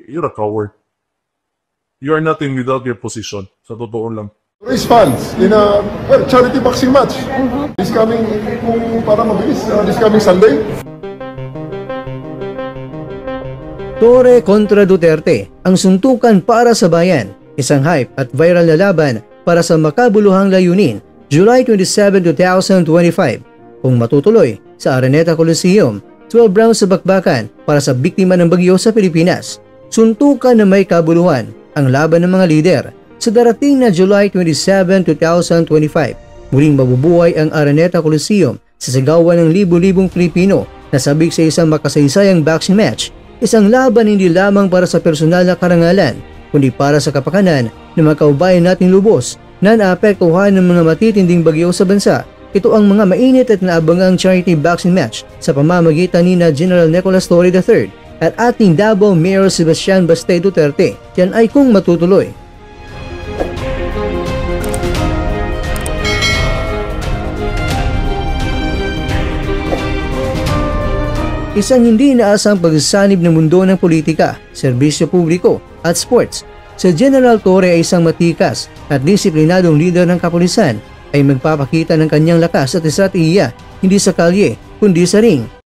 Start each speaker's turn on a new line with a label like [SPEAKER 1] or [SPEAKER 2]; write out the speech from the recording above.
[SPEAKER 1] you're a coward. You are nothing without your position. Sa totoo lang.
[SPEAKER 2] Raise funds in a charity boxing match. This coming, kung para mabilis, this coming Sunday.
[SPEAKER 3] Torre kontra Duterte, ang suntukan para sa bayan. Isang hype at viral na laban para sa makabuluhang layunin, July 27, 2025. Kung matutuloy sa Araneta Coliseum, 12 rounds sa bakbakan para sa biktima ng bagyo sa Pilipinas. Suntukan na may kabuluhan ang laban ng mga lider. Sa darating na July 27, 2025, muling mabubuhay ang Araneta Coliseum sa sigawan ng libu-libong Pilipino na sabik sa isang makasaysayang boxing match. Isang laban hindi lamang para sa personal na karangalan, kundi para sa kapakanan ng mga kaubayan nating lubos na naapektuhan ng mga matitinding bagyo sa bansa. Ito ang mga mainit at naabangang charity boxing match sa pamamagitan ni General Nicolas Torre III at ating Davao Mayor Sebastian Bastey Duterte. Yan ay kung matutuloy. Isang hindi inaasang pagsasanib ng mundo ng politika, serbisyo publiko at sports. Si General Torre ay isang matikas at disiplinadong leader ng kapulisan ay magpapakita ng kanyang lakas at estratehiya hindi sa kalye kundi sa ring.